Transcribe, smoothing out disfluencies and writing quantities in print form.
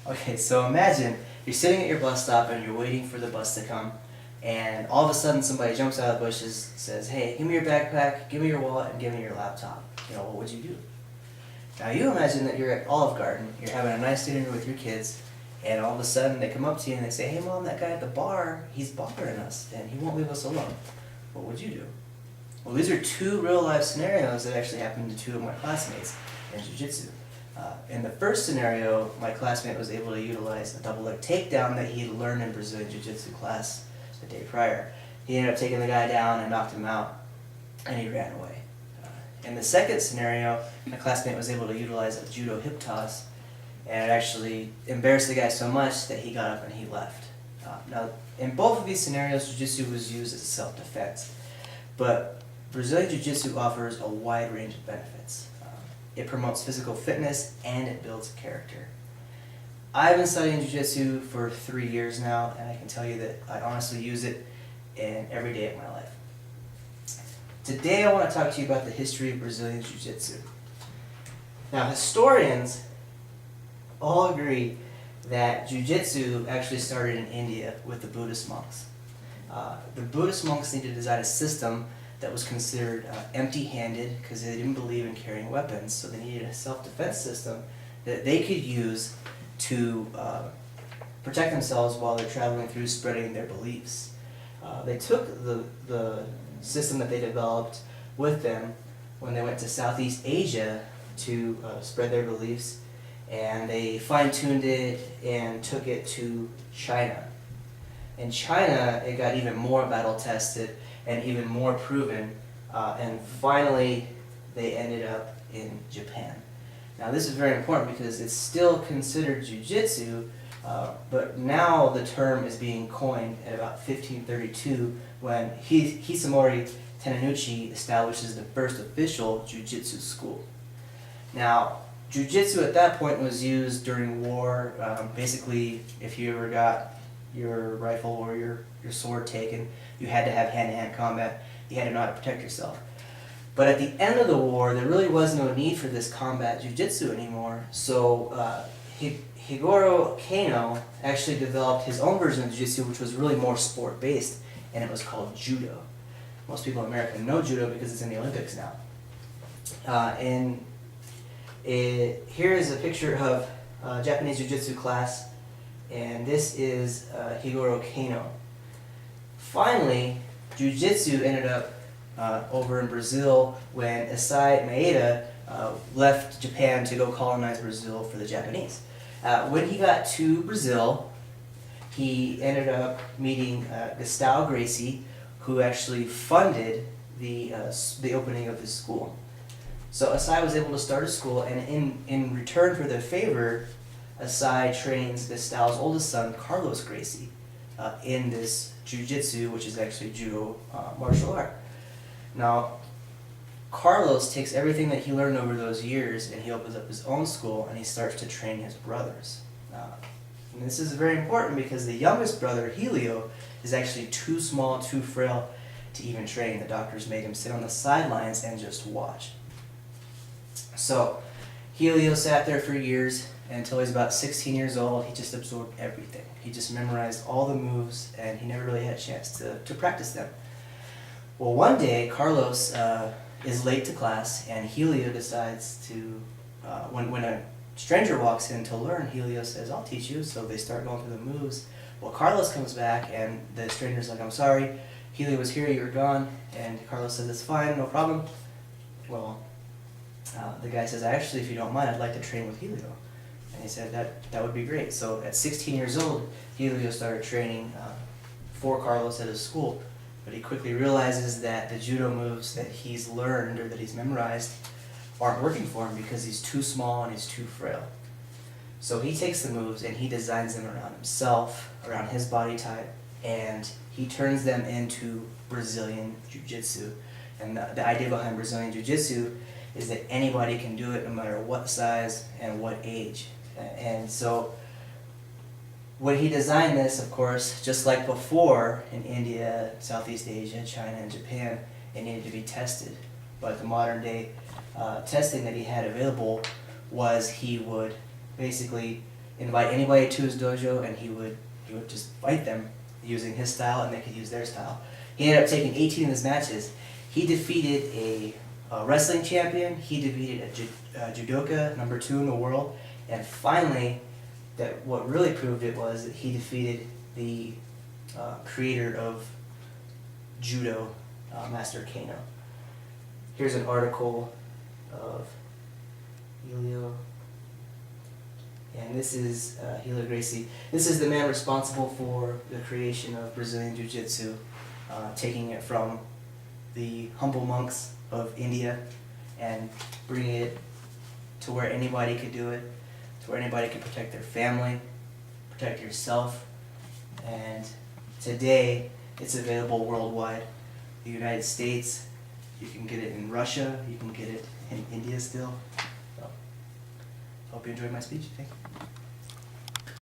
Okay, so imagine you're sitting at your bus stop and you're waiting for the bus to come, and all of a sudden somebody jumps out of the bushes, says, "Hey, give me your backpack, give me your wallet, and give me your laptop." What would you do? Now you imagine that you're at Olive Garden, you're having a nice dinner with your kids, and all of a sudden they come up to you and they say, "Hey Mom, that guy at the bar, he's bothering us and he won't leave us alone." What would you do? Well, these are two real life scenarios that actually happened to two of my classmates in Jiu-Jitsu. In the first scenario, my classmate was able to utilize a double leg takedown that he had learned in Brazilian Jiu-Jitsu class the day prior. He ended up taking the guy down and knocked him out, and he ran away. In the second scenario, my classmate was able to utilize a judo hip toss, and it actually embarrassed the guy so much that he got up and he left. Now, in both of these scenarios, Jiu-Jitsu was used as a self-defense, but Brazilian Jiu-Jitsu offers a wide range of benefits. It promotes physical fitness and it builds character. I've been studying Jiu-Jitsu for 3 years now, and I can tell you that I honestly use it in every day of my life. Today I want to talk to you about the history of Brazilian Jiu-Jitsu. Now, historians all agree that Jiu-Jitsu actually started in India with the Buddhist monks. The Buddhist monks needed to design a system that was considered empty-handed because they didn't believe in carrying weapons, so they needed a self-defense system that they could use to protect themselves while they're traveling through spreading their beliefs. They took the system that they developed with them when they went to Southeast Asia to spread their beliefs, and they fine-tuned it and took it to China. In China, it got even more battle-tested and even more proven, and finally they ended up in Japan. Now this is very important because it's still considered Jiu-Jitsu, but now the term is being coined at about 1532 when Hisamori Tennonuchi establishes the first official Jiu-Jitsu school. Now, Jiu-Jitsu at that point was used during war. Basically, if you ever got your rifle or your sword taken, you had to have hand-to-hand combat. You had to know how to protect yourself. But at the end of the war, there really was no need for this combat Jiu-Jitsu anymore. So Higoro Kano actually developed his own version of Jiu-Jitsu, which was really more sport-based, and it was called Judo. Most people in America know Judo because it's in the Olympics now. Here is a picture of a Japanese Jiu-Jitsu class, and this is Higoro Kano. Finally, Jiu-Jitsu ended up over in Brazil when Issei Maeda left Japan to go colonize Brazil for the Japanese. When he got to Brazil, he ended up meeting Gustavo Gracie, who actually funded the opening of his school. So Issei was able to start a school, and in return for their favor, Issei trains Gustavo's oldest son, Carlos Gracie, in this Jiu-Jitsu, which is actually judo martial art. Now, Carlos takes everything that he learned over those years and he opens up his own school and he starts to train his brothers. And this is very important because the youngest brother, Helio, is actually too small, too frail to even train. The doctors made him sit on the sidelines and just watch. So Helio sat there for years, and until he was about 16 years old, he just absorbed everything. He just memorized all the moves, and he never really had a chance to practice them. Well, one day, Carlos is late to class, and Helio decides to, when a stranger walks in to learn, Helio says, "I'll teach you." So they start going through the moves. Well, Carlos comes back, and the stranger's like, "I'm sorry, Helio was here, you were gone." And Carlos says, "It's fine, no problem." Well, the guy says, "Actually, if you don't mind, I'd like to train with Helio." And he said, that would be great. So at 16 years old, Helio started training for Carlos at his school. But he quickly realizes that the judo moves that he's learned or that he's memorized aren't working for him because he's too small and he's too frail. So he takes the moves and he designs them around himself, around his body type, and he turns them into Brazilian Jiu-Jitsu. And the idea behind Brazilian Jiu-Jitsu is that anybody can do it no matter what size and what age. And so when he designed this, of course, just like before in India, Southeast Asia, China, and Japan, it needed to be tested. But the modern day testing that he had available was he would basically invite anybody to his dojo, and he would just fight them using his style, and they could use their style. He ended up taking 18 of his matches. He defeated a wrestling champion. He defeated a judoka, number 2 in the world, and finally, that what really proved it was that he defeated the creator of judo, Master Kano. Here's an article of Helio, and this is Helio Gracie. This is the man responsible for the creation of Brazilian Jiu-Jitsu, taking it from the humble monks of India and bringing it to where anybody could do it, to where anybody could protect their family, protect yourself, and today it's available worldwide. The United States, you can get it in Russia, you can get it in India still. So, hope you enjoyed my speech. Thank you.